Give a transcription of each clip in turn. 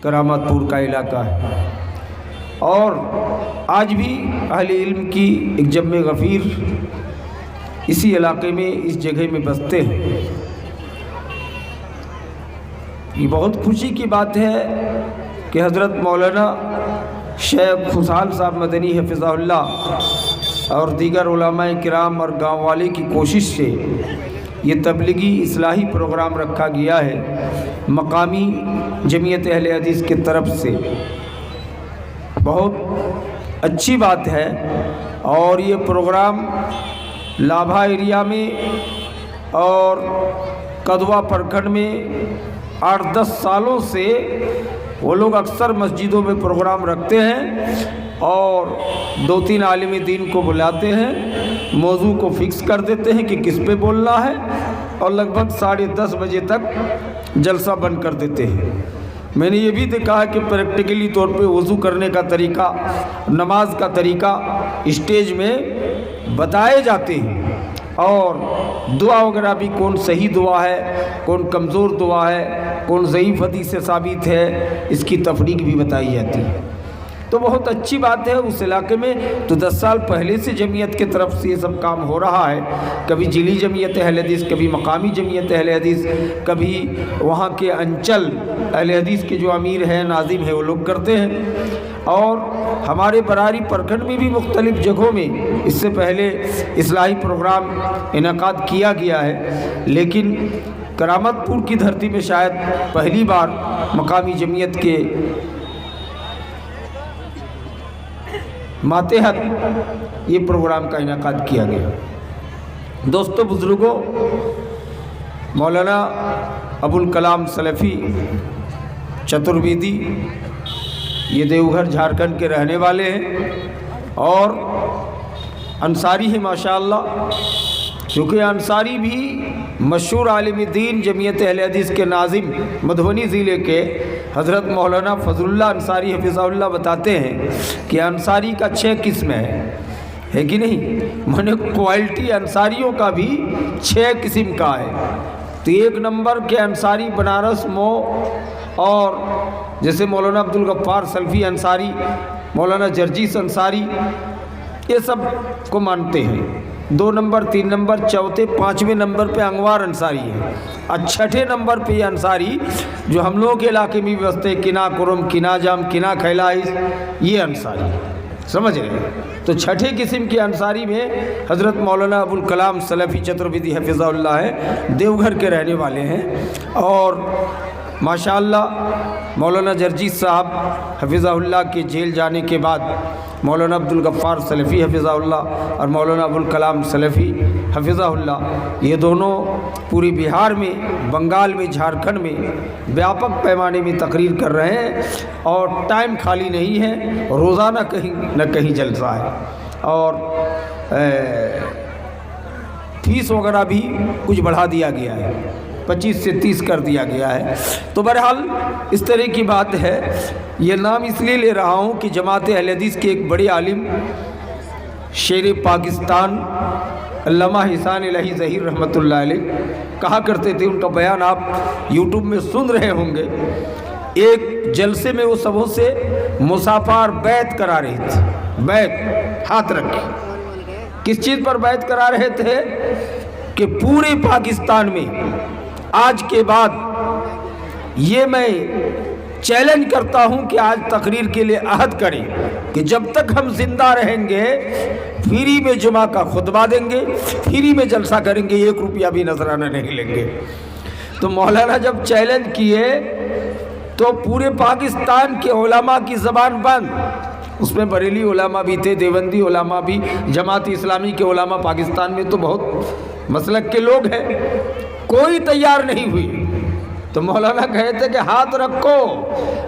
کرامت پور کا علاقہ ہے، اور آج بھی اہل علم کی ایک جمع غفیر اسی علاقے میں اس جگہ میں بستے ہیں۔ یہ بہت خوشی کی بات ہے کہ حضرت مولانا شیخ خوشحال صاحب مدنی حفظہ اللہ اور دیگر علماء کرام اور گاؤں والے کی کوشش سے یہ تبلیغی اصلاحی پروگرام رکھا گیا ہے مقامی جمعیت اہل حدیث کی طرف سے۔ بہت اچھی بات ہے، اور یہ پروگرام لابھا ایریا میں اور کدوا پرکھنڈ میں 8-10 سالوں سے وہ لوگ اکثر مسجدوں میں پروگرام رکھتے ہیں اور 2-3 عالم دین کو بلاتے ہیں، موضوع کو فکس کر دیتے ہیں کہ کس پہ بولنا ہے، اور لگ بھگ 10:30 بجے تک جلسہ بند کر دیتے ہیں۔ میں نے یہ بھی دیکھا ہے کہ پریکٹیکلی طور پہ وضو کرنے کا طریقہ، نماز کا طریقہ اسٹیج میں بتائے جاتے ہیں، اور دعا وغیرہ بھی کون صحیح دعا ہے، کون کمزور دعا ہے، کون ضعیف حدیث سے ثابت ہے، اس کی تفریق بھی بتائی جاتی ہے۔ تو بہت اچھی بات ہے اس علاقے میں۔ تو 10 سال پہلے سے جمعیت کی طرف سے یہ سب کام ہو رہا ہے، کبھی ضلعی جمعیت اہل حدیث، کبھی مقامی جمعیت اہل حدیث، کبھی وہاں کے انچل اہل حدیث کے جو امیر ہیں، ناظم ہیں، وہ لوگ کرتے ہیں، اور ہمارے براری پرکھنڈ میں بھی مختلف جگہوں میں اس سے پہلے اصلاحی پروگرام انعقاد کیا گیا ہے، لیکن کرامت پور کی دھرتی میں شاید پہلی بار مقامی جمعیت کے ماتحت یہ پروگرام کا انعقاد کیا گیا۔ دوستو بزرگوں، مولانا ابوالکلام سلفی چترویدی یہ دیوگھر جھارکھنڈ کے رہنے والے ہیں اور انصاری ہیں ماشاءاللہ، کیونکہ انصاری بھی مشہور عالم دین جمعیت اہل حدیث کے ناظم مدھوبنی ضلع کے حضرت مولانا فضل اللہ انصاری حفظہ اللہ بتاتے ہیں کہ انصاری کا 6 قسم ہے کہ نہیں؟ میں نے کوالٹی انصاریوں کا بھی 6 قسم کا ہے۔ تو 1 نمبر کے انصاری بنارس مو، اور جیسے مولانا عبدالغفار سلفی انصاری، مولانا جرجیس انصاری، یہ سب کو مانتے ہیں۔ 2 نمبر، 3 نمبر، 4، 5ویں نمبر پہ انگوار انصاری ہے، اور 6 نمبر پہ یہ انصاری جو ہم لوگوں کے علاقے میں بھی بستے، کنا کرم، کنا جام، کنا کھیلائز، یہ انصاری سمجھ رہے ہیں۔ تو 6 قسم کے انصاری میں حضرت مولانا ابوالکلام سلفی چترویدی حفظہ اللہ ہے، دیوگھر کے رہنے والے ہیں، اور ماشاءاللہ مولانا جرجیس صاحب حفظہ اللہ کے جیل جانے کے بعد مولانا عبدالغفار سلفی حفظہ اللہ اور مولانا ابوالکلام سلفی حفظہ اللہ، یہ دونوں پوری بہار میں، بنگال میں، جھارکھنڈ میں بیاپک پیمانے میں تقریر کر رہے ہیں، اور ٹائم خالی نہیں ہے، روزانہ کہیں نہ کہیں جلسہ ہے، اور فیس وغیرہ بھی کچھ بڑھا دیا گیا ہے، 25 سے 30 کر دیا گیا ہے۔ تو بہرحال اس طرح کی بات ہے۔ یہ نام اس لیے لے رہا ہوں کہ جماعت اہل حدیث کے ایک بڑے عالم، شیر پاکستان علامہ احسان الہی ظہیر رحمۃ اللہ علیہ کہا کرتے تھے، ان کا بیان آپ یوٹیوب میں سن رہے ہوں گے، ایک جلسے میں وہ سبوں سے مصافحہ بیعت کرا رہے تھے، بیعت ہاتھ رکھے، کس چیز پر بیعت کرا رہے تھے؟ کہ پورے پاکستان میں آج کے بعد یہ میں چیلنج کرتا ہوں کہ آج تقریر کے لیے عہد کریں کہ جب تک ہم زندہ رہیں گے فری میں جمعہ کا خطبہ دیں گے، فری میں جلسہ کریں گے، 1 روپیہ بھی نذرانہ نہیں لیں گے۔ تو مولانا جب چیلنج کیے تو پورے پاکستان کے علماء کی زبان بند، اس میں بریلی علماء بھی تھے، دیوبندی علماء بھی، جماعت اسلامی کے علماء پاکستان میں تو بہت مسلک کے لوگ ہیں، کوئی تیار نہیں ہوئی۔ تو مولانا کہتے کہ ہاتھ رکھو،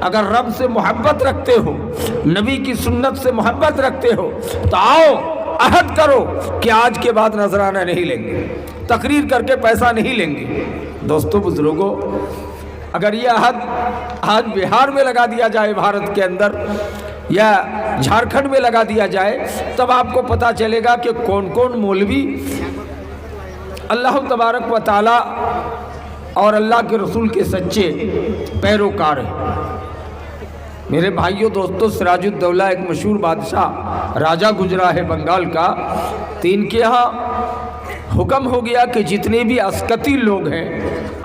اگر رب سے محبت رکھتے ہو، نبی کی سنت سے محبت رکھتے ہو تو آؤ عہد کرو کہ آج کے بعد نذرانہ نہیں لیں گے، تقریر کر کے پیسہ نہیں لیں گے۔ دوستو بزرگوں، اگر یہ عہد آج بہار میں لگا دیا جائے، بھارت کے اندر یا جھارکھنڈ میں لگا دیا جائے، تب آپ کو پتہ چلے گا کہ کون کون مولوی اللہ تبارک و تعالی اور اللہ کے رسول کے سچے پیروکار ہیں۔ میرے بھائیوں دوستوں، سراج الدولہ ایک مشہور بادشاہ راجہ گزرا ہے بنگال کا، تو ان کے ہاں حکم ہو گیا کہ جتنے بھی اسکتی لوگ ہیں،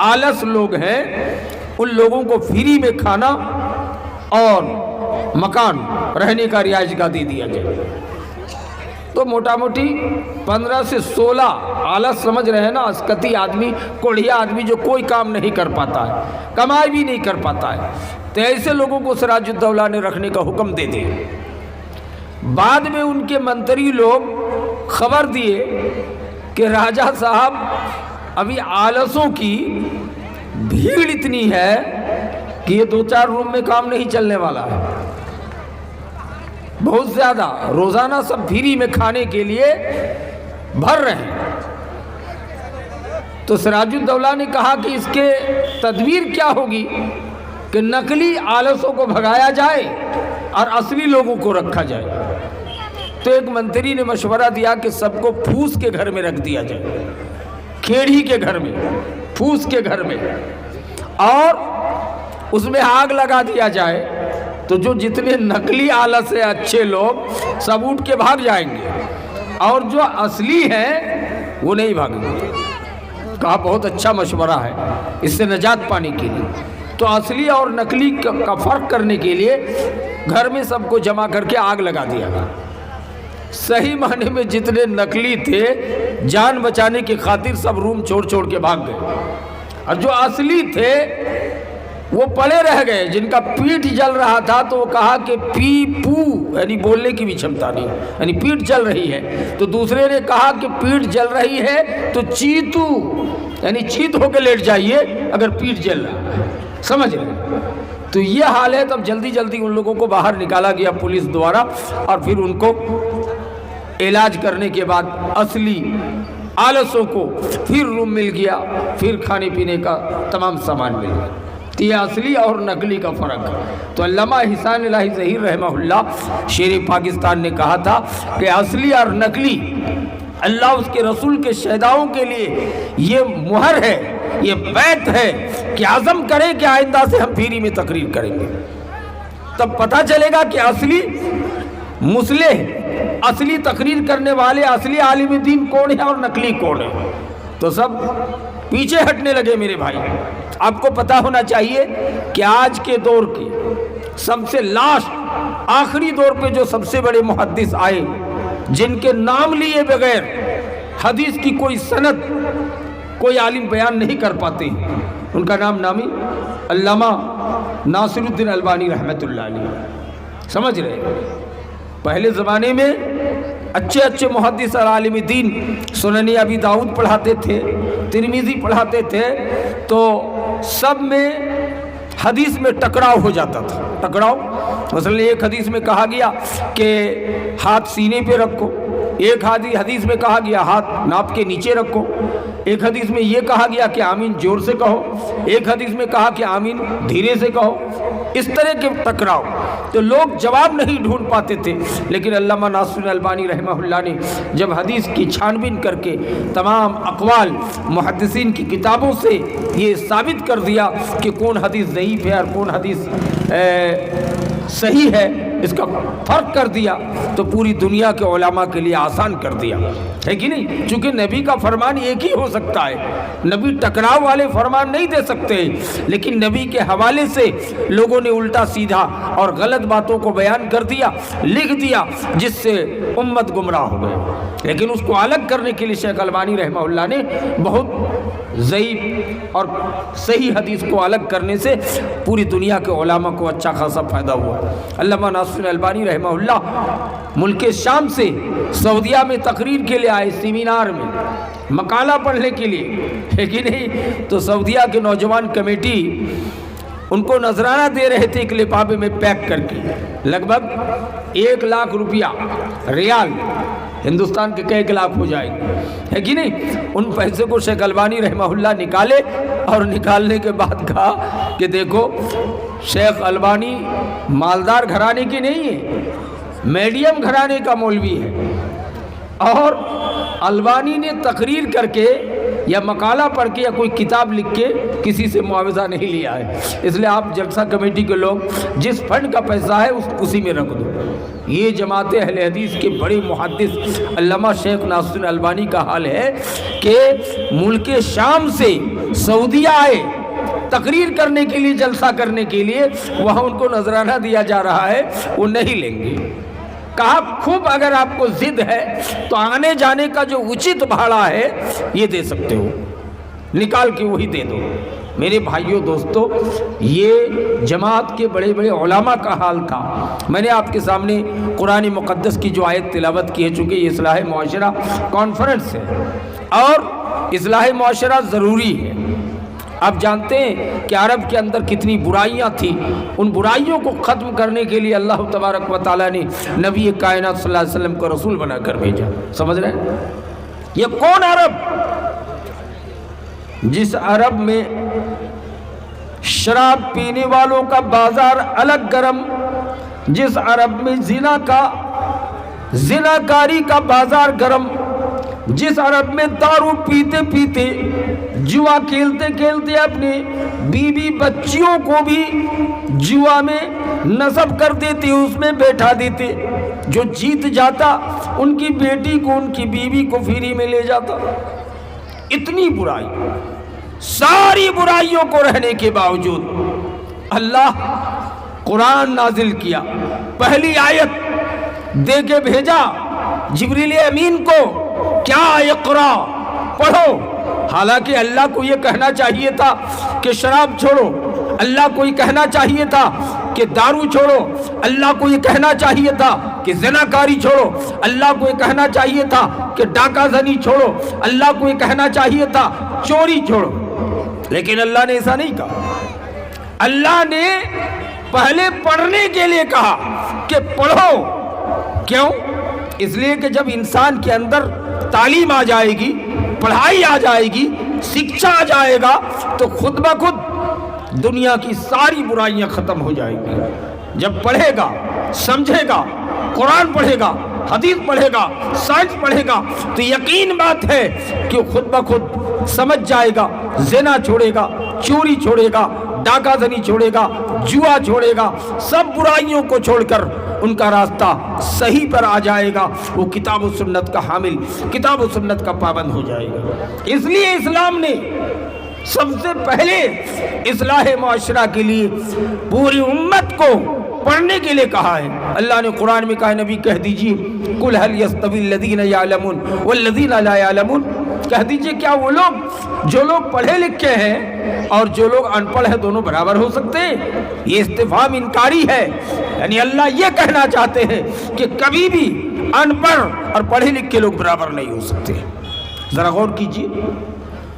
آلس لوگ ہیں، ان لوگوں کو فری میں کھانا اور مکان رہنے کا رہائش گاہ دے دیا جائے۔ تو موٹا موٹی 15 سے 16 آلس سمجھ رہے ہیں نا، اسکتی آدمی، کوڑھیا آدمی جو کوئی کام نہیں کر پاتا ہے، کمائی بھی نہیں کر پاتا ہے، تو ایسے لوگوں کو سراج الدولہ نے رکھنے کا حکم دے دیا۔ بعد میں ان کے منتری لوگ خبر دیے کہ راجہ صاحب ابھی آلسوں کی بھیڑ اتنی ہے کہ یہ 2-4 روم میں کام نہیں چلنے والا ہے، بہت زیادہ، روزانہ سب فری میں کھانے کے لیے بھر رہے ہیں۔ تو سراج الدولہ نے کہا کہ اس کے تدبیر کیا ہوگی کہ نقلی آلسوں کو بھگایا جائے اور اصلی لوگوں کو رکھا جائے۔ تو ایک منتری نے مشورہ دیا کہ سب کو پھوس کے گھر میں رکھ دیا جائے، کھیڑی کے گھر میں، پھوس کے گھر میں، اور اس میں آگ لگا دیا جائے، تو جو جتنے نقلی آلس ہیں اچھے لوگ سب اٹھ کے بھاگ جائیں گے، اور جو اصلی ہیں وہ نہیں بھاگیں گے۔ کہا بہت اچھا مشورہ ہے، اس سے نجات پانے کے لیے۔ تو اصلی اور نقلی کا فرق کرنے کے لیے گھر میں سب کو جمع کر کے آگ لگا دیا گیا۔ صحیح معنی میں جتنے نقلی تھے جان بچانے کی خاطر سب روم چھوڑ چھوڑ کے بھاگ گئے، اور جو اصلی تھے وہ پڑے رہ گئے۔ جن کا پیٹ جل رہا تھا تو وہ کہا کہ پی پو، یعنی بولنے کی بھی چھمتا نہیں، یعنی پیٹ جل رہی ہے۔ تو دوسرے نے کہا کہ پیٹ جل رہی ہے تو چیتو، یعنی چیت ہو کے لیٹ جائیے اگر پیٹ جل رہا ہے، سمجھ رہے؟ تو یہ حال ہے۔ تب جلدی جلدی ان لوگوں کو باہر نکالا گیا پولیس دوارا، اور پھر ان کو علاج کرنے کے بعد اصلی آلسوں کو پھر روم مل گیا، پھر کھانے پینے کا تمام سامان مل گیا۔ یہ اصلی اور نقلی کا فرق ہے۔ تو علامہ احسان الہی ظہیر رحمہ اللہ شیر پاکستان نے کہا تھا کہ اصلی اور نقلی اللہ اس کے رسول کے شہداؤں کے لیے یہ مہر ہے، یہ بیعت ہے کہ عزم کریں کہ آئندہ سے ہم فری میں تقریر کریں گے۔ تب پتہ چلے گا کہ اصلی مصلح، اصلی تقریر کرنے والے، اصلی عالم دین کون ہے اور نقلی کون ہے۔ تو سب پیچھے ہٹنے لگے میرے بھائی۔ آپ کو پتہ ہونا چاہیے کہ آج کے دور کی سب سے لاسٹ آخری دور پہ جو سب سے بڑے محدث آئے، جن کے نام لیے بغیر حدیث کی کوئی سند کوئی عالم بیان نہیں کر پاتے، ان کا نام نامی علامہ ناصر الدین البانی رحمۃ اللہ علیہ۔ سمجھ رہے؟ پہلے زمانے میں اچھے اچھے محدث اور عالم دین سنن ابی داؤد پڑھاتے تھے، ترمذی پڑھاتے تھے، تو سب میں حدیث میں ٹکراؤ ہو جاتا تھا۔ ٹکراؤ مثلا ایک حدیث میں کہا گیا کہ ہاتھ سینے پہ رکھو، ایک حدیث میں کہا گیا ہاتھ ناپ کے نیچے رکھو، ایک حدیث میں یہ کہا گیا کہ آمین زور سے کہو، ایک حدیث میں کہا کہ آمین دھیرے سے کہو۔ اس طرح کے ٹکراؤ، تو لوگ جواب نہیں ڈھونڈ پاتے تھے۔ لیکن علامہ ناصر البانی رحمہ اللہ نے جب حدیث کی چھان بین کر کے تمام اقوال محدثین کی کتابوں سے یہ ثابت کر دیا کہ کون حدیث ضعیف ہے اور کون حدیث صحیح ہے، اس کا فرق کر دیا، تو پوری دنیا کے علماء کے لیے آسان کر دیا ہے کہ نہیں؟ چونکہ نبی کا فرمان ایک ہی ہو سکتا ہے، نبی ٹکراؤ والے فرمان نہیں دے سکتے، لیکن نبی کے حوالے سے لوگوں نے الٹا سیدھا اور غلط باتوں کو بیان کر دیا، لکھ دیا، جس سے امت گمراہ ہو گئے۔ لیکن اس کو الگ کرنے کے لیے شیخ البانی رحمہ اللہ نے بہت ضعیف اور صحیح حدیث کو الگ کرنے سے پوری دنیا کے علماء کو اچھا خاصا فائدہ ہوا۔ علامہ ناصر البانی رحمہ اللہ ملک شام سے سعودیہ میں تقریر کے لیے آئے، سیمینار میں مقالہ پڑھنے کے لیے، ہے کہ نہیں؟ تو سعودیہ کے نوجوان کمیٹی ان کو نذرانہ دے رہے تھے ایک لفافے میں پیک کر کے، لگ بھگ 1 لاکھ روپیہ ریال، ہندوستان کے کئی لاکھ ہو جائے گی، ہے کہ نہیں؟ ان پیسے کو شیخ البانی رحمہ اللہ نکالے، اور نکالنے کے بعد کہا کہ دیکھو شیخ البانی مالدار گھرانے کی نہیں ہے، میڈیم گھرانے کا مولوی ہے، اور البانی نے تقریر کر کے یا مقالہ پڑھ کے یا کوئی کتاب لکھ کے کسی سے معاوضہ نہیں لیا ہے. اس لیے آپ جلسہ کمیٹی کے لوگ جس فنڈ کا پیسہ ہے اسی میں رکھ دو. یہ جماعت اہل حدیث کے بڑے محدث علامہ شیخ ناصر الدین البانی کا حال ہے کہ ملک شام سے سعودیہ آئے تقریر کرنے کے لیے، جلسہ کرنے کے لیے، وہاں ان کو نذرانہ دیا جا رہا ہے، وہ نہیں لیں گے. کہا خوب اگر آپ کو ضد ہے تو آنے جانے کا جو اچت بھاڑا ہے یہ دے سکتے ہو، نکال کے وہی دے دو. میرے بھائیوں دوستو، یہ جماعت کے بڑے بڑے علماء کا حال تھا. میں نے آپ کے سامنے قرآن مقدس کی جو آیت تلاوت کی ہے، چونکہ یہ اصلاح معاشرہ کانفرنس ہے اور اصلاح معاشرہ ضروری ہے. آپ جانتے ہیں کہ عرب کے اندر کتنی برائیاں تھیں، ان برائیوں کو ختم کرنے کے لیے اللہ تبارک و تعالیٰ نے نبی کائنات صلی اللہ علیہ وسلم کو رسول بنا کر بھیجا. سمجھ رہے ہیں؟ یہ کون عرب؟ جس عرب میں شراب پینے والوں کا بازار الگ گرم، جس عرب میں زناکاری کا بازار گرم، جس عرب میں دارو پیتے پیتے، جوا کھیلتے کھیلتے اپنے بیوی بچیوں کو بھی جوا میں نصب کر دیتے، اس میں بیٹھا دیتے، جو جیت جاتا ان کی بیٹی کو، ان کی بیوی کو فری میں لے جاتا. اتنی برائی، ساری برائیوں کو رہنے کے باوجود اللہ قرآن نازل کیا. پہلی آیت دے کے بھیجا جبریل امین کو، کیا اقرا، پڑھو. حالانکہ اللہ کو یہ کہنا چاہیے تھا کہ شراب چھوڑو، اللہ کو یہ کہنا چاہیے تھا کہ دارو چھوڑو، اللہ کو یہ کہنا چاہیے تھا کہ زناکاری چھوڑو، اللہ کو یہ کہنا چاہیے تھا کہ ڈاکہ زنی چھوڑو، اللہ کو یہ کہنا چاہیے تھا چوری چھوڑو. لیکن اللہ نے ایسا نہیں کہا. اللہ نے پہلے پڑھنے کے لیے کہا کہ پڑھو. کیوں؟ اس لیے کہ جب انسان کے اندر تعلیم آ جائے گی، پڑھائی آ جائے گی، شکشا آ جائے گا تو خود بخود دنیا کی ساری برائیاں ختم ہو جائیں گی. جب پڑھے گا، سمجھے گا، قرآن پڑھے گا، حدیث پڑھے گا، سائنس پڑھے گا تو یقین بات ہے کہ خود بخود سمجھ جائے گا. زنا چھوڑے گا، چوری چھوڑے گا، ڈاکہ زنی چھوڑے گا، جوا چھوڑے گا، سب برائیوں کو چھوڑ کر ان کا راستہ صحیح پر آ جائے گا. وہ کتاب و سنت کا حامل، کتاب و سنت کا پابند ہو جائے گا. اس لیے اسلام نے سب سے پہلے اصلاح معاشرہ کے لیے پوری امت کو پڑھنے کے لیے کہا ہے. اللہ نے قرآن میں کہا، نبی کہہ دیجئے قل هل يستوي الذين يعلمون والذين لا يعلمون، کہہ دیجئے کیا وہ لوگ جو لوگ پڑھے لکھے ہیں اور جو لوگ ان پڑھ ہیں دونوں برابر ہو سکتے ہیں؟ یہ استفہام انکاری ہے. یعنی اللہ یہ کہنا چاہتے ہیں کہ کبھی بھی ان پڑھ اور پڑھے لکھے لوگ برابر نہیں ہو سکتے. ذرا غور کیجئے،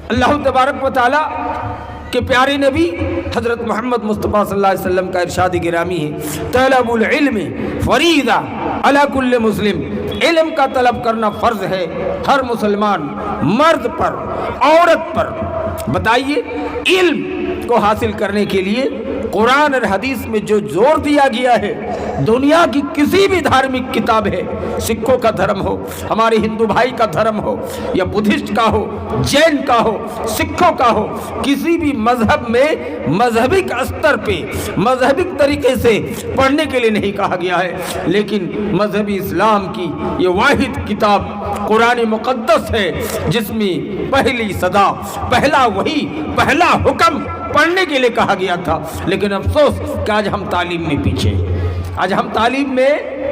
اللہ تبارک و تعالی کہ پیارے نبی حضرت محمد مصطفیٰ صلی اللہ علیہ وسلم کا ارشاد گرامی ہے، طلب العلم فریضہ علی کل مسلم، علم کا طلب کرنا فرض ہے ہر مسلمان، مرد پر، عورت پر. بتائیے، علم کو حاصل کرنے کے لیے قرآن اور حدیث میں جو زور دیا گیا ہے، دنیا کی کسی بھی دھارمک کتاب ہے، سکھوں کا دھرم ہو، ہمارے ہندو بھائی کا دھرم ہو، یا بدھسٹ کا ہو، جین کا ہو، سکھوں کا ہو، کسی بھی مذہب میں مذہبک استر پہ مذہبک طریقے سے پڑھنے کے لیے نہیں کہا گیا ہے. لیکن مذہبی اسلام کی یہ واحد کتاب قرآن مقدس ہے جس میں پہلی صدا، پہلا وحی، پہلا حکم پڑھنے کے لیے کہا گیا تھا. لیکن افسوس کہ آج ہم تعلیم میں پیچھے ہیں، آج ہم تعلیم میں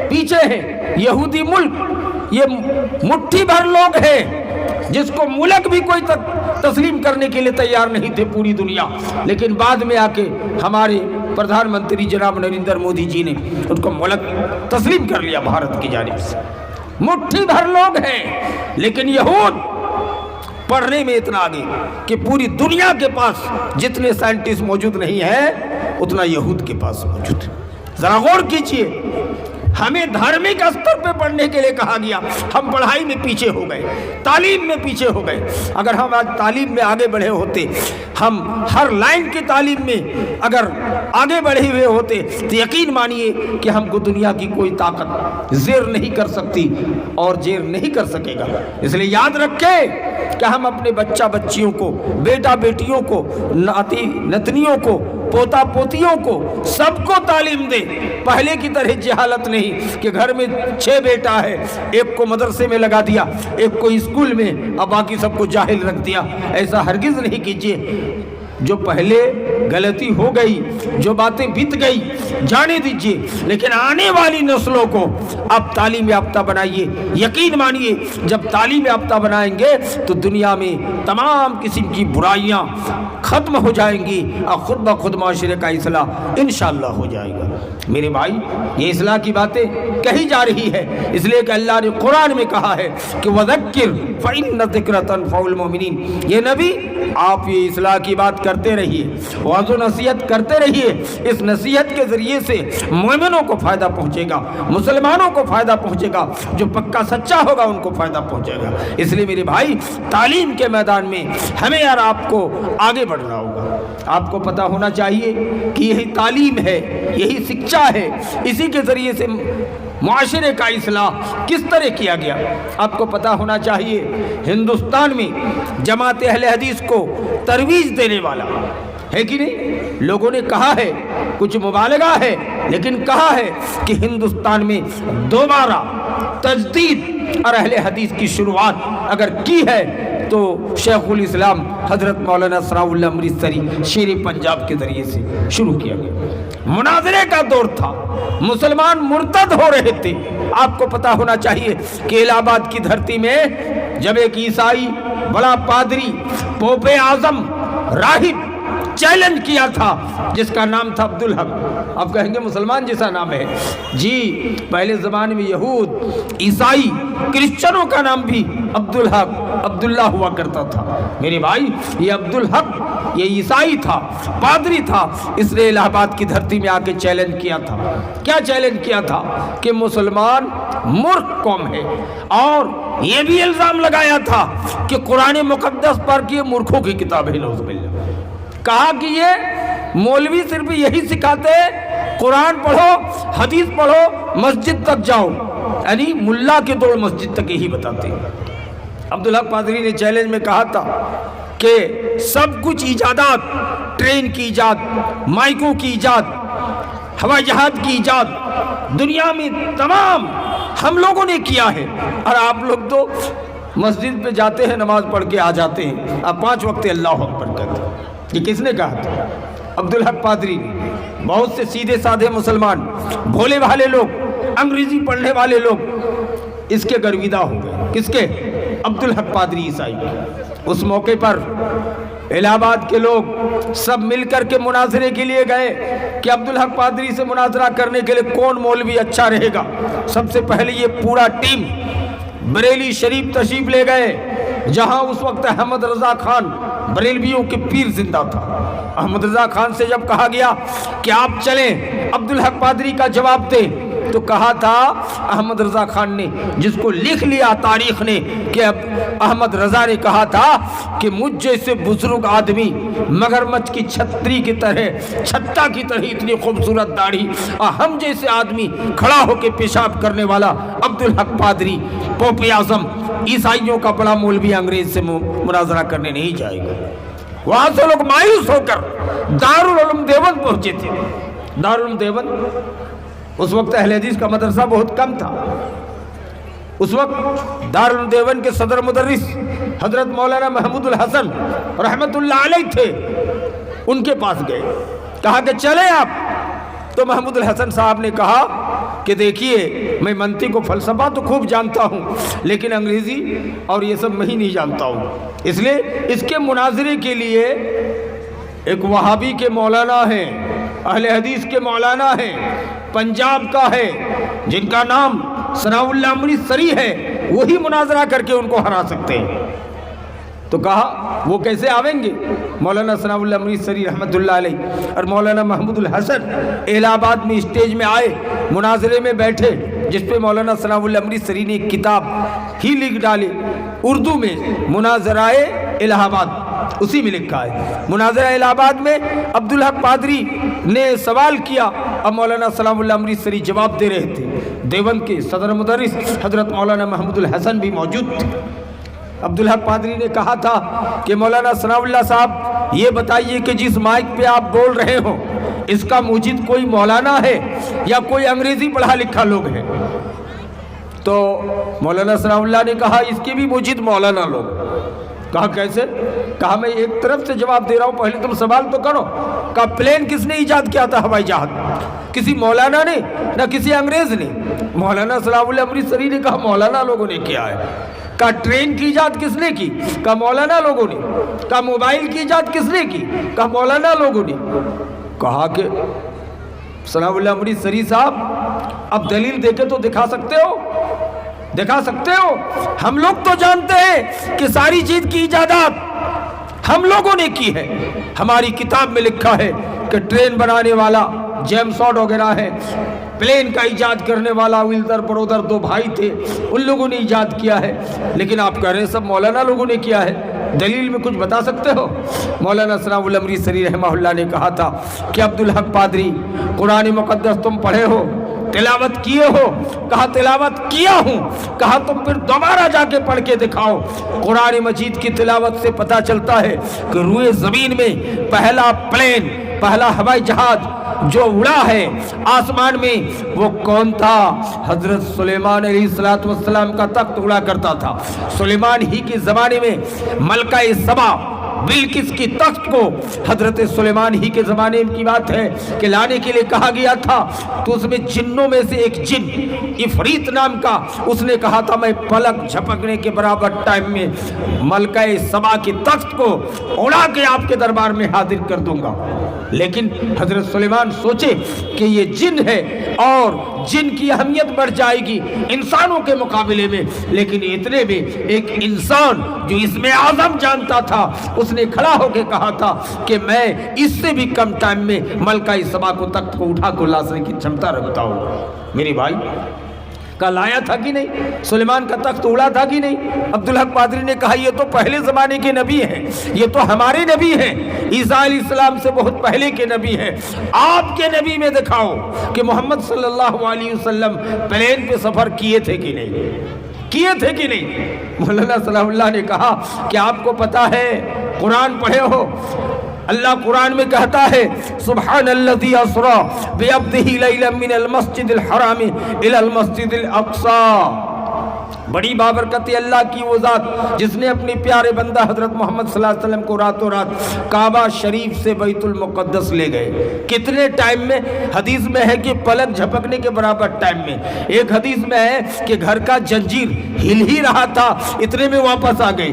پیچھے ہیں. یہودی ملک یہ مٹھی بھر لوگ ہیں جس کو ملک بھی کوئی تسلیم کرنے کے لیے تیار نہیں تھے پوری دنیا، لیکن بعد میں آ کے ہمارے پردھان منتری جناب نریندر مودی جی نے ان کو ملک تسلیم کر لیا بھارت کی جانب سے. مٹھی بھر لوگ ہیں، لیکن یہود پڑھنے میں اتنا آگے کہ پوری دنیا کے پاس جتنے سائنٹسٹ موجود نہیں ہیں اتنا یہود کے پاس موجود ہے. ذرا غور کیجئے، ہمیں دھارمک استر پہ پڑھنے کے لیے کہا گیا، ہم پڑھائی میں پیچھے ہو گئے، تعلیم میں پیچھے ہو گئے۔ اگر ہم آج تعلیم میں آگے بڑھے ہوتے، ہم ہر لائن کی تعلیم میں اگر آگے بڑھے ہوئے ہوتے تو یقین مانیے کہ ہم کو دنیا کی کوئی طاقت زیر نہیں کر سکتی اور زیر نہیں کر سکے گا۔ اس لیے یاد رکھیں کہ ہم اپنے بچہ بچیوں کو، بیٹا بیٹیوں کو، ناتی نتنیوں کو، پوتا پوتیوں کو، سب کو تعلیم دیں۔ پہلے کی طرح جہالت نہیں کہ گھر میں 6 بیٹا ہے، ایک کو مدرسے میں لگا دیا، ایک کو اسکول میں، اب باقی سب کو جاہل رکھ دیا۔ ایسا ہرگز نہیں کیجیے۔ جو پہلے غلطی ہو گئی، جو باتیں بیت گئی، جانے دیجیے، لیکن آنے والی نسلوں کو آپ تعلیم یافتہ بنائیے۔ یقین مانیے جب تعلیم یافتہ بنائیں گے تو دنیا میں تمام قسم کی برائیاں ختم ہو جائیں گی اور خود بخود معاشرے کا اصلاح انشاءاللہ ہو جائے گا۔ میرے بھائی، یہ اصلاح کی باتیں کہی جا رہی ہے اس لیے کہ اللہ نے قرآن میں کہا ہے کہ وَذَكِّرْ فَإِنَّ الذِّكْرَ تَنفَعُ الْمُؤْمِنِينَ۔ یہ نبی آپ یہ اصلاح کی بات کرتے رہیے، وعظ و نصیحت کرتے رہیے۔ اس نصیحت کے ذریعے سے مومنوں کو فائدہ پہنچے گا، مسلمانوں کو فائدہ پہنچے گا، جو پکا سچا ہوگا ان کو فائدہ پہنچے گا۔ اس لیے میرے بھائی، تعلیم کے میدان میں ہمیں اور آپ کو آگے بڑھنا ہوگا۔ آپ کو پتہ ہونا چاہیے کہ یہی تعلیم ہے، یہی شکشا ہے، اسی کے ذریعے سے معاشرے کا اصلاح کس طرح کیا گیا۔ آپ کو پتہ ہونا چاہیے ہندوستان میں جماعت اہل حدیث کو ترویج دینے والا ہے کہ نہیں؟ لوگوں نے کہا ہے، کچھ مبالغہ ہے لیکن کہا ہے کہ ہندوستان میں دوبارہ تجدید اور اہل حدیث کی شروعات اگر کی ہے تو شیخ الاسلام حضرت مولانا ثناء اللہ امرتسری شیر پنجاب کے ذریعے سے شروع کیا گیا۔ مناظرے کا دور تھا، مسلمان مرتد ہو رہے تھے۔ آپ کو پتہ ہونا چاہیے کہ الہ آباد کی دھرتی میں جب ایک عیسائی بڑا پادری، پوپ اعظم، راہب چیلنج کیا تھا جس کا نام تھا عبدالحق۔ آپ کہیں گے مسلمان جیسا نام ہے؟ جی، پہلے زمانے میں یہود، عیسائی، کرسچنوں کا نام بھی عبدالحق، عبداللہ ہوا کرتا تھا۔ میرے بھائی، یہ عبدالحق یہ عیسائی تھا، پادری تھا، اس نے الہ آباد کی دھرتی میں آ کے چیلنج کیا تھا۔ کیا چیلنج کیا تھا؟ کہ مسلمان مورخ قوم ہے، اور یہ بھی الزام لگایا تھا کہ قرآن مقدس پر کہ مورخوں کی کتاب ہے، نعوذ باللہ۔ کہا کہ یہ مولوی صرف یہی سکھاتے قرآن پڑھو، حدیث پڑھو، مسجد تک جاؤ، یعنی ملا کے دوڑ مسجد تک یہی بتاتے۔ عبدالحق پادری نے چیلنج میں کہا تھا کہ سب کچھ ایجادات، ٹرین کی ایجاد، مائکوں کی ایجاد، ہوائی جہاز کی ایجاد دنیا میں تمام ہم لوگوں نے کیا ہے، اور آپ لوگ تو مسجد پہ جاتے ہیں، نماز پڑھ کے آ جاتے ہیں، آپ 5 وقت اللہ اکبر کہتے ہیں۔ یہ کس نے کہا تھا؟ عبدالحق پادری نے۔ بہت سے سیدھے سادھے مسلمان، بھولے بھالے لوگ، انگریزی پڑھنے والے لوگ اس کے گرویدہ ہو گئے۔ کس کے؟ عبدالحق پادری عیسائی کے۔ اس موقع پر الہ آباد کے لوگ سب مل کر کے مناظرے کے لیے گئے کہ عبدالحق پادری سے مناظرہ کرنے کے لیے کون مولوی اچھا رہے گا۔ سب سے پہلے یہ پورا ٹیم بریلی شریف تشریف لے گئے، جہاں اس وقت احمد رضا خان بریلویوں کے پیر زندہ تھا۔ احمد رضا خان سے جب کہا گیا کہ آپ چلیں عبدالحق پادری کا جواب دیں، تو کہا تھا احمد رضا خان نے، جس کو لکھ لیا تاریخ نے کہ احمد رضا نے کہا تھا کہ مجھ جیسے بزرگ آدمی، مگرمچھ کی چھتری کی طرح، چھتا کی طرح اتنی خوبصورت داڑھی، اور ہم جیسے آدمی کھڑا ہو کے پیشاب کرنے والا عبدالحق پادری پوپ اعظم عیسائیوں کا بڑا مولوی انگریز سے مناظرہ کرنے نہیں جائے گا۔ وہاں سے لوگ مایوس ہو کر دارالعلوم دیوبند پہنچے تھے۔ دارالعلوم دیوبند اس وقت اہل حدیث کا مدرسہ بہت کم تھا۔ اس وقت دارالعلوم دیوبند کے صدر مدرس حضرت مولانا محمود الحسن رحمت اللہ علیہ تھے۔ ان کے پاس گئے، کہا کہ چلیں آپ۔ تو محمود الحسن صاحب نے کہا کہ دیکھیے، میں منطق و فلسفہ تو خوب جانتا ہوں، لیکن انگریزی اور یہ سب میں ہی نہیں جانتا ہوں، اس لیے اس کے مناظرے کے لیے ایک وہابی کے مولانا ہیں، اہل حدیث کے مولانا ہیں، پنجاب کا ہے، جن کا نام ثناء اللہ امرتسری ہے، وہی مناظرہ کر کے ان کو ہرا سکتے ہیں۔ تو کہا وہ کیسے آویں گے؟ مولانا ثناءاللہ امرتسری رحمۃ اللہ علیہ اور مولانا محمود الحسن الہ آباد میں اسٹیج میں آئے، مناظرے میں بیٹھے، جس پہ مولانا ثناءاللہ امرتسری نے ایک کتاب ہی لکھ ڈالی اردو میں، مناظرۂ الہ آباد، اسی میں لکھا ہے مناظرہ الہ آباد میں عبدالحق قادری نے سوال کیا، اب مولانا ثناءاللہ امرتسری جواب دے رہے تھے، دیوبند کے صدر مدرس حضرت مولانا محمود الحسن بھی موجود تھے۔ عبدالحق قادری نے کہا تھا کہ مولانا ثناءاللہ صاحب یہ بتائیے کہ جس مائک پہ آپ بول رہے ہو اس کا موجد کوئی مولانا ہے یا کوئی انگریزی پڑھا لکھا لوگ ہیں؟ تو مولانا ثناءاللہ نے کہا اس کے بھی موجد مولانا لوگ۔ کہا کیسے؟ کہا میں ایک طرف سے جواب دے رہا ہوں، پہلے تم سوال تو کرو۔ کہا پلین کس نے ایجاد کیا تھا؟ ہوائی جہاز کسی مولانا نے نہ کسی انگریز نے۔ مولانا ثناءاللہ امرتسری نے کہا مولانا لوگوں نے کیا ہے۔ کہا ٹرین کی ایجاد کس نے کی؟ کہا مولانا لوگوں نے۔ کہا موبائل کی ایجاد کس نے کی؟ کہا مولانا لوگوں نے۔ کہا کہ ثناءاللہ امرتسری صاحب اب دلیل دے کے تو دکھا سکتے ہو، دکھا سکتے ہو؟ ہم لوگ تو جانتے ہیں کہ ساری چیز کی ایجادات ہم لوگوں نے کی ہے۔ ہماری کتاب میں لکھا ہے کہ ٹرین بنانے والا جیمس واٹ وغیرہ ہے، پلین کا ایجاد کرنے والا ولدر برودر دو بھائی تھے، ان لوگوں نے ایجاد کیا ہے، لیکن آپ کہہ رہے ہیں سب مولانا لوگوں نے کیا ہے، دلیل میں کچھ بتا سکتے ہو؟ مولانا ثناءاللہ امرتسری رحمہ اللہ نے کہا تھا کہ عبدالحق قادری قرآن مقدس تم پڑھے ہو، تلاوت کیے ہو؟ کہا تلاوت کیا ہوں۔ کہا تم پھر دوبارہ جا کے پڑھ کے دکھاؤ۔ قرآن مجید کی تلاوت سے پتہ چلتا ہے کہ روئے زمین میں پہلا پلین، پہلا ہوائی جہاز جو اڑا ہے آسمان میں وہ کون تھا؟ حضرت سلیمان علیہ السلام کا تخت اڑا کرتا تھا۔ سلیمان ہی کے زمانے میں ملکہ سبا بلقیس کی تخت کو حضرت سلیمان ہی کے زمانے کی بات ہے کہ لانے کے لیے کہا گیا تھا، تو اس میں جنوں میں سے ایک جن عفریت نام کا، اس نے کہا تھا میں پلک جھپکنے کے برابر ٹائم میں ملکہ سبا کی تخت کو اڑا کے آپ کے دربار میں حاضر کر دوں گا۔ لیکن حضرت سلیمان سوچے کہ یہ جن ہے اور جن کی اہمیت بڑھ جائے گی انسانوں کے مقابلے میں، لیکن اتنے میں ایک انسان جو اسم اعظم جانتا تھا اس نے کھڑا ہو کے کہا تھا کہ میں اس سے بھی کم ٹائم میں ملکہ سبا کو تخت کو اٹھا کو لانے کی چھمتا رکھتا ہوں۔ میرے بھائی کا لایا تھا کہ نہیں؟ سلیمان کا تخت اڑا تھا کہ نہیں؟ عبدالحق قادری نے کہا یہ تو پہلے زمانے کے نبی ہیں، یہ تو ہمارے نبی ہیں، عیسیٰ علیہ السلام سے بہت پہلے کے نبی ہیں۔ آپ کے نبی میں دکھاؤ کہ محمد صلی اللہ علیہ وسلم پلین پہ سفر کیے تھے کہ نہیں، کیے تھے کہ نہیں؟ مولانا صلی اللہ نے کہا کہ آپ کو پتا ہے، قرآن پڑھے ہو، اللہ قرآن میں کہتا ہے سبحان الذی اسری بعبدہ لیلا من المسجد الحرام الی المسجد الاقصی۔ بڑی بابرکت اللہ کی وہ ذات جس نے اپنے پیارے بندہ حضرت محمد صلی اللہ علیہ وسلم کو راتوں رات کعبہ شریف سے بیت المقدس لے گئے۔ کتنے ٹائم میں؟ حدیث میں ہے کہ پلک جھپکنے کے برابر ٹائم میں۔ ایک حدیث میں ہے کہ گھر کا جنجیر ہل ہی رہا تھا اتنے میں واپس آ گئے۔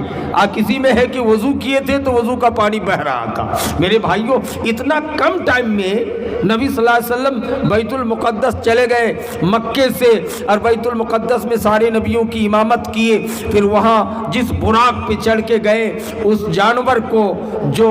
کسی میں ہے کہ وضو کیے تھے تو وضو کا پانی بہ رہا تھا۔ میرے بھائیوں اتنا کم ٹائم میں نبی صلی اللہ علیہ وسلم بیت المقدس چلے گئے مکے سے، اور بیت المقدس میں سارے نبیوں کی امامت کیے، پھر وہاں جس براق پہ چڑھ کے گئے اس جانور کو جو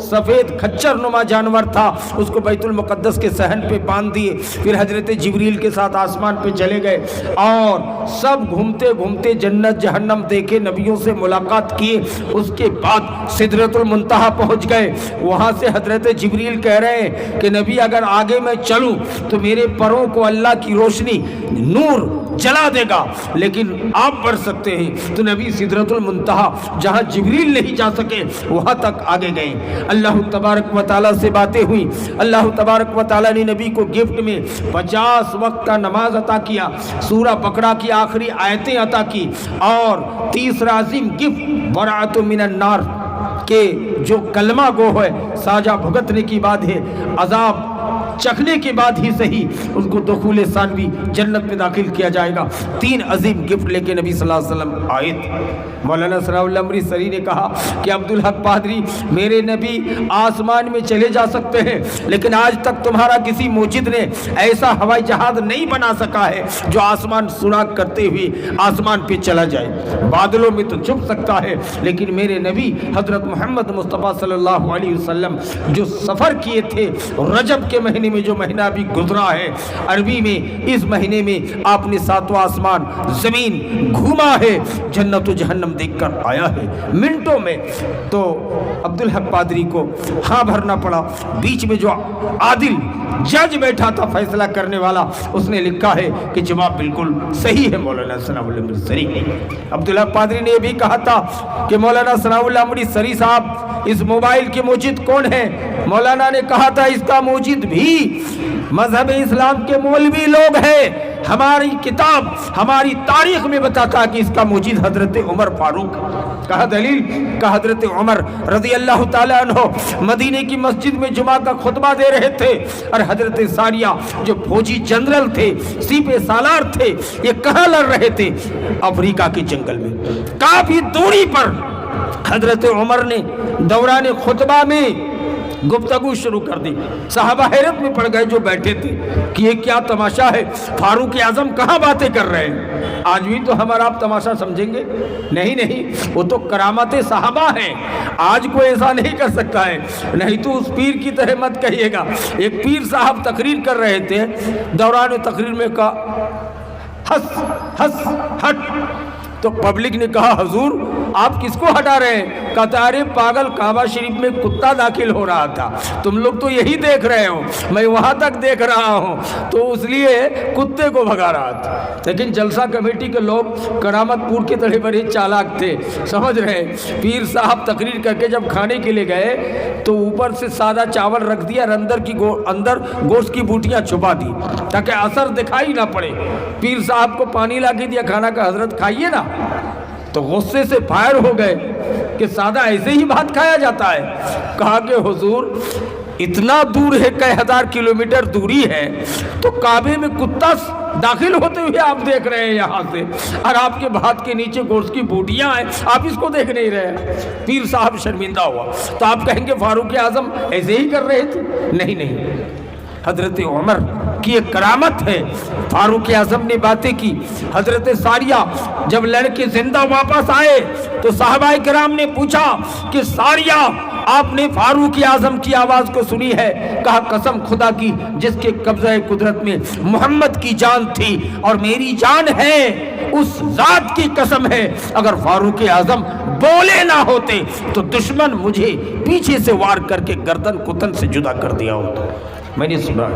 سفید کھچر نما جانور تھا اس کو بیت المقدس کے صحن پہ باندھ دیے، پھر حضرت جبریل کے ساتھ آسمان پہ چلے گئے اور سب گھومتے گھومتے جنت جہنم دیکھے، نبیوں سے ملاقات کیے، اس کے بعد سدرۃ المنتہا پہنچ گئے۔ وہاں سے حضرت جبریل کہہ رہے ہیں کہ نبی اگر آگے میں چلوں تو میرے پروں کو اللہ کی روشنی نور جلا دے گا، لیکن آپ بڑھ سکتے ہیں۔ تو نبی سدرۃ المنتہا جہاں جبریل نہیں جا سکے وہاں تک آگے گئے۔ اللہ تبارک و تعالیٰ سے باتیں ہوئی، اللہ تبارک و تعالیٰ نے نبی کو گفٹ میں 50 وقت کا نماز عطا کیا، سورہ بقرہ کی آخری آیتیں عطا کی، اور تیسرا عظیم گفٹ براءۃ من النار کہ جو کلمہ گو ہے ساجہ بھگتنے کی بات ہے، عذاب چکھنے کے بعد ہی صحیح اس کو دخول ثانوی جنت میں داخل کیا جائے گا۔ 3 عظیم گفٹ لے کے نبی صلی اللہ علیہ وسلم آئے تھے۔ مولانا ثناء اللہ امرتسری نے کہا کہ عبدالحق پادری، میرے نبی آسمان میں چلے جا سکتے ہیں، لیکن آج تک تمہارا کسی موجد نے ایسا ہوائی جہاز نہیں بنا سکا ہے جو آسمان سوراخ کرتے ہوئے آسمان پہ چلا جائے۔ بادلوں میں تو چھپ سکتا ہے، لیکن میرے نبی حضرت محمد مصطفیٰ صلی اللہ علیہ وسلم جو سفر کیے تھے رجب کے مہینے میں، جو مہینہ بھی گزرا ہے عربی میں، اس مہینے میں آپ نے 7واں آسمان زمین گھوما ہے، جنت و جہنم دیکھ کر آیا ہے منٹوں میں۔ تو عبدالحق پادری کو ہاں بھرنا پڑا۔ بیچ میں جو عادل جج بیٹھا تھا، فیصلہ کرنے والا، اس نے لکھا ہے کہ جواب بالکل صحیح ہے مولانا ثناء اللہ امرتسری۔ عبدالحق پادری نے یہ بھی کہا تھا کہ مولانا ثناء اللہ امرتسری صاحب، اس موبائل کے موجد کون ہے؟ مولانا نے کہا تھا اس کا موجد بھی مذہب اسلام کے مولوی لوگ ہیں۔ ہماری کتاب ہماری تاریخ میں بتاتا کہ اس کا موجد حضرت عمر فاروق۔ کہا دلیل؟ کہ حضرت عمر رضی اللہ تعالیٰ عنہ مدینے کی مسجد میں جمعہ کا خطبہ دے رہے تھے، اور حضرت ساریہ جو فوجی جنرل تھے، سپہ سالار تھے، یہ کہاں لڑ رہے تھے؟ افریقہ کے جنگل میں۔ کافی دوری پر حضرت عمر نے دوران خطبہ میں گفتگو شروع کر دی۔ صحابہ حیرت میں پڑ گئے جو بیٹھے تھے کہ یہ کیا تماشا ہے، فاروق اعظم کہاں باتیں کر رہے ہیں؟ آج بھی تو ہمارا آپ تماشا سمجھیں گے؟ نہیں، وہ تو کرامت صحابہ ہیں، آج کوئی ایسا نہیں کر سکتا ہے۔ نہیں تو اس پیر کی طرح مت کہیے گا۔ ایک پیر صاحب تقریر کر رہے تھے، دوران تقریر میں کہا ہس ہٹ، تو پبلک نے کہا حضور آپ کس کو ہٹا رہے ہیں؟ کہتا ارے پاگل، کعبہ شریف میں کتا داخل ہو رہا تھا، تم لوگ تو یہی دیکھ رہے ہو، میں وہاں تک دیکھ رہا ہوں، تو اس لیے کتے کو بھگا رہا تھا۔ لیکن جلسہ کمیٹی کے لوگ کرامت پور کے طرح بڑے چالاک تھے، سمجھ رہے ہیں؟ پیر صاحب تقریر کر کے جب کھانے کے لیے گئے تو اوپر سے سادہ چاول رکھ دیا اور اندر گوشت کی بوٹیاں چھپا دی تاکہ اثر دکھائی نہ پڑے۔ پیر صاحب کو پانی لا کے دیا، کھانا کا حضرت کھائیے نا، تو غصے سے فائر ہو گئے کہ سادہ ایسے ہی بھات کھایا جاتا ہے؟ کہا کہ حضور اتنا دور ہے، کئی ہزار کلومیٹر دوری ہے، تو کعبے میں کتا داخل ہوتے ہوئے آپ دیکھ رہے ہیں یہاں سے، اور آپ کے بھات کے نیچے گوشت کی بوٹیاں ہیں، آپ اس کو دیکھ نہیں رہے۔ پیر صاحب شرمندہ ہوا۔ تو آپ کہیں گے فاروق اعظم ایسے ہی کر رہے تھے؟ نہیں، حضرت عمر کی ایک کرامت ہے، فاروق اعظم نے باتیں کی۔ حضرت ساریہ جب لڑکے زندہ واپس آئے تو صحابہ کرام نے پوچھا کہ ساریہ آپ نے فاروق اعظم کی آواز کو سنی ہے؟ کہا قسم خدا کی جس کے قبضہ قدرت میں محمد کی جان تھی اور میری جان ہے، اس ذات کی قسم ہے اگر فاروق اعظم بولے نہ ہوتے تو دشمن مجھے پیچھے سے وار کر کے گردن کتن سے جدا کر دیا ہوتا۔ میں نے سنا۔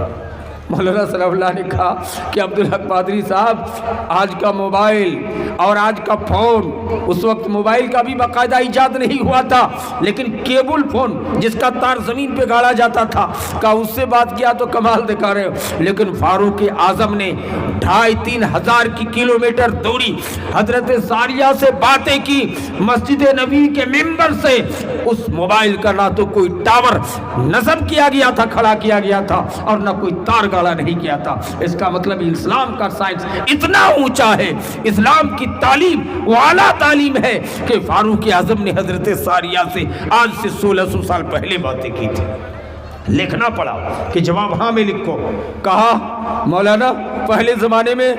مولانا صلی اللہ نے کہا کہ عبدالحق پادری صاحب، آج کا موبائل اور آج کا فون، اس وقت موبائل کا بھی باقاعدہ ایجاد نہیں ہوا تھا، لیکن کیبل فون جس کا تار زمین پہ گاڑا جاتا تھا، کہا اس سے بات کیا تو کمال دکھا رہے ہو۔ لیکن فاروق اعظم نے 2,500-3 ہزار کی کلومیٹر دوری حضرت ساریہ سے باتیں کی، مسجد نبی کے ممبر سے۔ اس موبائل کا نہ تو کوئی ٹاور نصب کیا گیا تھا، کھڑا کیا گیا تھا، اور نہ کوئی تار گاڑا نہیں کیا تھا۔ اس کا مطلب اسلام کا سائنس اتنا اونچا ہے، اسلام کی تعلیم وہ اعلیٰ تعلیم ہے کہ فاروق اعظم نے حضرت ساریہ سے آج سے 1600 سال پہلے باتیں کی تھی۔ لکھنا پڑا کہ جواب ہاں میں لکھو۔ کہا مولانا پہلے زمانے میں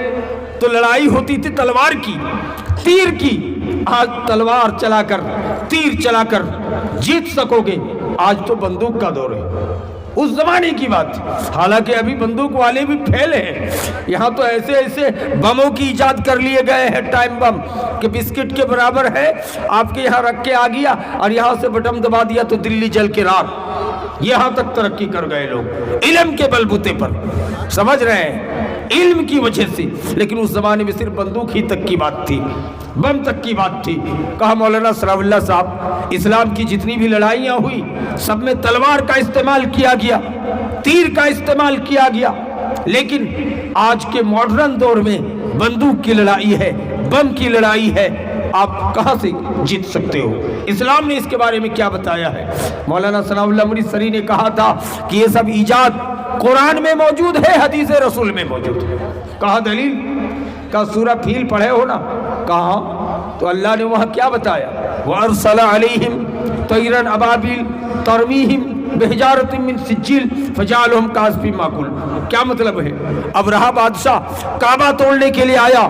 تو لڑائی ہوتی تھی تلوار کی، تیر کی، آج تلوار چلا کر، تیر چلا کر جیت سکو گے، آج تو بندوق کا دور ہے۔ اس زمانے کی بات، حالانکہ ابھی بندوق والے بھی پھیلے ہیں، یہاں تو ایسے ایسے بموں کی ایجاد کر لیے گئے ہیں، ٹائم بم کہ بسکٹ کے برابر ہے، آپ کے یہاں رکھ کے آ گیا اور یہاں سے بٹن دبا دیا تو دلی جل کے راک۔ یہاں تک ترقی کر گئے لوگ علم کے بلبوتے پر، سمجھ رہے ہیں، علم کی وجہ سے۔ لیکن اس زمانے میں صرف بندوق ہی تک کی بات تھی، بم تک کی بات تھی۔ کہا مولانا ثناء اللہ صاحب، اسلام کی جتنی بھی لڑائیاں ہوئی سب میں تلوار کا استعمال کیا گیا، تیر کا استعمال کیا گیا، لیکن آج کے ماڈرن دور میں بندوق کی لڑائی ہے، بم کی لڑائی ہے، آپ کہاں سے جیت سکتے ہو؟ اسلام نے اس کے بارے میں کیا بتایا ہے؟ مولانا ثناء اللہ امرتسری نے کہا تھا کہ یہ سب ایجاد قرآن میں موجود ہے، حدیث رسول میں موجود ہے۔ کہا دلیل؟ کہا سورہ فیل پڑھے ہو نا؟ کہا تو اللہ نے وہاں کیا بتایا؟ وَأَرْسَلَ عَلَيْهِمْ طَيْرًا أَبَابِيلَ تَرْمِيهِمْ بِحِجَارَةٍ مِّن سِجِّيلٍ فَجَعَلَهُمْ كَعَصْفٍ مَّأْكُولٍ۔ کیا مطلب ہے؟ ابرہہ بادشاہ کعبہ توڑنے کے لیے آیا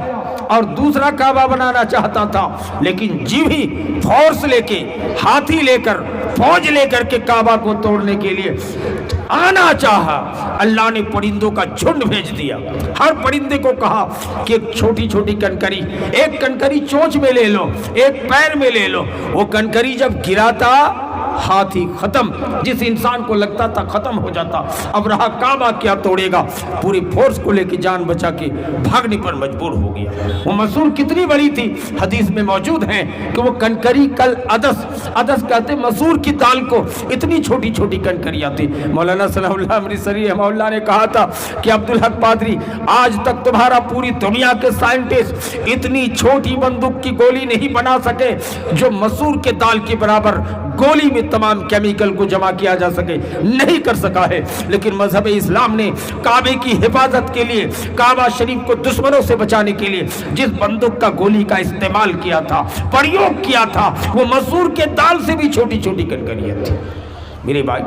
اور دوسرا کعبہ بنانا چاہتا تھا، لیکن جی بھی فورس لے کے، ہاتھی لے کر، فوج لے کر کے کعبہ کو توڑنے کے لیے آنا چاہا، اللہ نے پرندوں کا جھنڈ بھیج دیا۔ ہر پرندے کو کہا کہ ایک چھوٹی چھوٹی کنکری، ایک کنکری چونچ میں لے لو، ایک پیر میں لے لو۔ وہ کنکری جب گراتا ہاتھی ختم، جس انسان کو لگتا تھا ختم ہو جاتا۔ اب رہا کعبہ کیا توڑے گا، پوری فورس کو لے کے جان بچا کے بھاگنے پر مجبور ہو گیا۔ وہ مسور کتنی بڑی تھی، حدیث میں موجود ہے کہ وہ کنکری کل عدس کہتے مسور کی دال کو، اتنی چھوٹی چھوٹی کنکریاں تھی۔ مولانا صلی اللہ امرتسری رحمہ اللہ نے کہا تھا کہ عبدالحق پادری، آج تک تمہارا پوری دنیا کے سائنٹسٹ اتنی چھوٹی بندوق کی گولی نہیں بنا سکے جو مسور کے دال کے برابر گولی میں تمام کیمیکل کو جمع کیا جا سکے، نہیں کر سکا ہے۔ لیکن مذہب اسلام نے کعبے کی حفاظت کے لیے، کعبہ شریف کو دشمنوں سے بچانے کے لیے جس بندوق کا گولی کا استعمال کیا تھا، پریوگ کیا تھا، وہ مسور کے دال سے بھی چھوٹی چھوٹی کنکریاں تھی۔ میرے بھائی،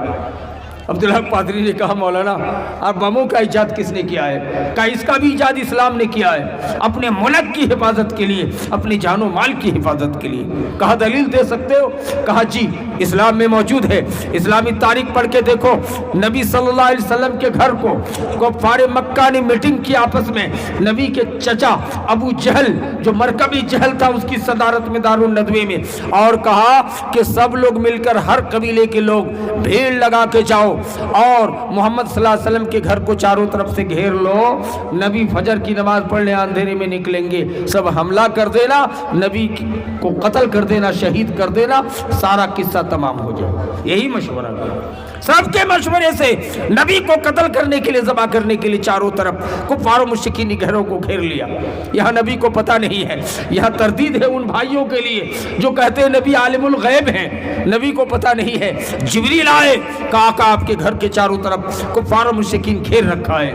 عبدالحق پادری نے کہا مولانا اور بموں کا ایجاد کس نے کیا ہے؟ کہا اس کا بھی ایجاد اسلام نے کیا ہے، اپنے ملک کی حفاظت کے لیے، اپنی جان و مال کی حفاظت کے لیے۔ کہا دلیل دے سکتے ہو؟ کہا جی اسلام میں موجود ہے، اسلامی تاریخ پڑھ کے دیکھو۔ نبی صلی اللہ علیہ وسلم کے گھر کو کفار مکہ نے میٹنگ کی آپس میں، نبی کے چچا ابو جہل جو مرکبی جہل تھا اس کی صدارت میں دار الندوے میں، اور کہا کہ سب لوگ مل کر، ہر قبیلے کے لوگ بھیڑ لگا کے جاؤ اور محمد صلی اللہ علیہ وسلم کے گھر کو چاروں طرف سے گھیر لو، نبی فجر کی نماز پڑھنے اندھیرے میں نکلیں گے، سب حملہ کر دینا، نبی کو قتل کر دینا، شہید کر دینا، سارا قصہ تمام ہو جائے۔ یہی مشورہ کیا، سب کے مشورے سے نبی کو قتل کرنے کے لیے، ذبح کرنے کے لیے چاروں طرف کفار و مشرکین گھروں کو گھیر لیا۔ یہاں نبی کو پتہ نہیں ہے، یہاں تردید ہے ان بھائیوں کے لیے جو کہتے ہیں نبی عالم الغیب ہیں، نبی کو پتہ نہیں ہے۔ جبریل آئے، کہا کہ آپ کے گھر کے چاروں طرف کفار و مشرکین گھیر رکھا ہے۔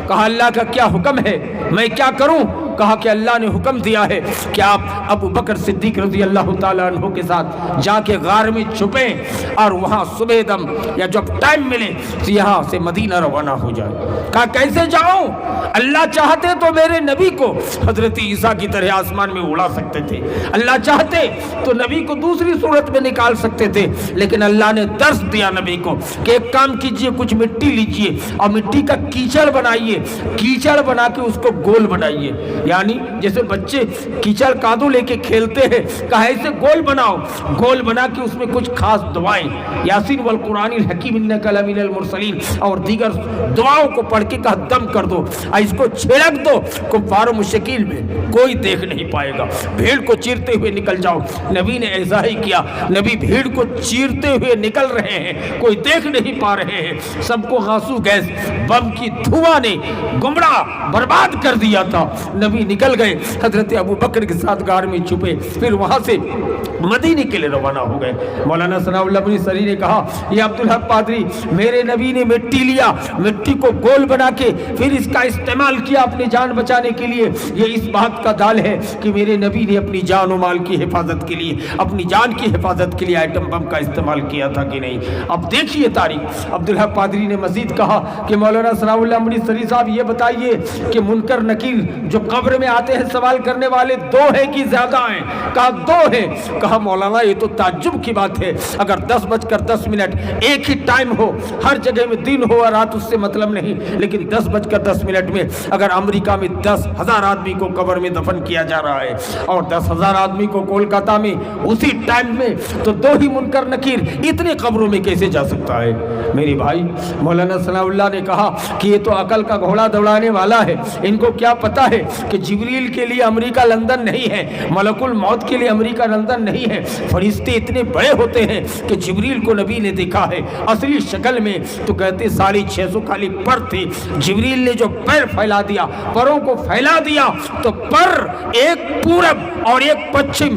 کہا اللہ کا کیا حکم ہے، میں کیا کروں؟ کہا کہ اللہ نے حکم دیا ہے کہ آپ ابو بکر صدیق رضی اللہ تعالیٰ عنہ کے ساتھ جا کے غار میں چھپیں اور وہاں صبح دم یا جب ٹائم ملے تو یہاں سے مدینہ روانہ ہو جائے۔ کہا کیسے جاؤں؟ اللہ چاہتے تو میرے نبی کو حضرت عیسیٰ کی طرح آسمان میں اڑا سکتے تھے، اللہ چاہتے تو نبی کو دوسری صورت میں نکال سکتے تھے، لیکن اللہ نے درس دیا نبی کو کہ ایک کام کیجئے، کچھ مٹی لیجئے اور مٹی کا کیچڑ بنائیے، کیچڑ بنا کے اس کو گول بنائیے، یعنی جیسے بچے کیچڑ کادو لے کے کھیلتے ہیں، کہا ایسے گول بناؤ، گول بنا کے اس میں کچھ خاص دعائیں، یاسین والقرآن الحکیم انک لمن المرسلین اور دیگر دعاؤں کو پڑھ کے کہا دم کر دو، اس کو چھڑک دو، کفار و مشرکین میں کوئی دیکھ نہیں پائے گا، بھیڑ کو چیرتے ہوئے نکل جاؤ۔ نبی نے ایسا ہی کیا، نبی بھیڑ کو چیرتے ہوئے نکل رہے ہیں، کوئی دیکھ نہیں پا رہے ہیں، سب کو غاسو گیس بم کی دھواں نے گمراہ برباد کر دیا تھا۔ نبی نکل گئے، حضرت ابو بکر کے ساتھ غار میں چھپے، پھر وہاں سے مدینے کے لیے روانہ ہو گئے۔ مولانا ثناء اللہ امرتسری نے کہا یہ عبدالحق پادری، میرے نبی نے مٹی لیا، مٹی کو گول بنا کے پھر اس کا استعمال کیا اپنی جان بچانے کے لیے، یہ اس بات کا دال ہے کہ میرے نبی نے اپنی جان و مال کی حفاظت کے لیے، اپنی جان کی حفاظت کے لیے ایٹم بم کا استعمال کیا تھا کہ نہیں۔ اب دیکھیے تاریخ۔ عبدالحق پادری نے مزید کہا کہ مولانا ثناء اللہ امرتسری صاحب یہ بتائیے کہ منکر نکیر جو قبر میں آتے ہیں سوال کرنے والے دو ہیں کہ زیادہ ہیں؟ کہا دو ہیں۔ کہا مولانا یہ تو تعجب کی بات ہے، اگر 10:10 ایک ہی ٹائم ہو، ہر جگہ میں دن ہو اور رات، اس سے مطلب نہیں، لیکن 10:10 میں اگر امریکہ میں 10,000 آدمی کو قبر میں دفن کیا جا رہا ہے اور 10,000 آدمی کو کولکاتہ میں اسی ٹائم میں، تو دو ہی منکر نکیر اتنے قبروں میں کیسے جا سکتا ہے؟ میرے بھائی، مولانا ثناء اللہ نے کہا کہ یہ تو عقل کا گھوڑا دوڑانے والا ہے، ان کو کیا پتا ہے کہ جبریل کے لیے امریکہ لندن نہیں ہے، ملک الموت کے لیے امریکہ لندن نہیں ہے۔ فرشتے اتنے بڑے ہوتے ہیں کہ جبریل کو نبی نے دیکھا ہے اصلی شکل میں تو کہتے 650 خالی پر تھے، جبریل نے جو پیر پھیلا دیا، پروں کو پھیلا دیا تو پر ایک پورب اور ایک پچھم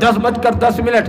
10:10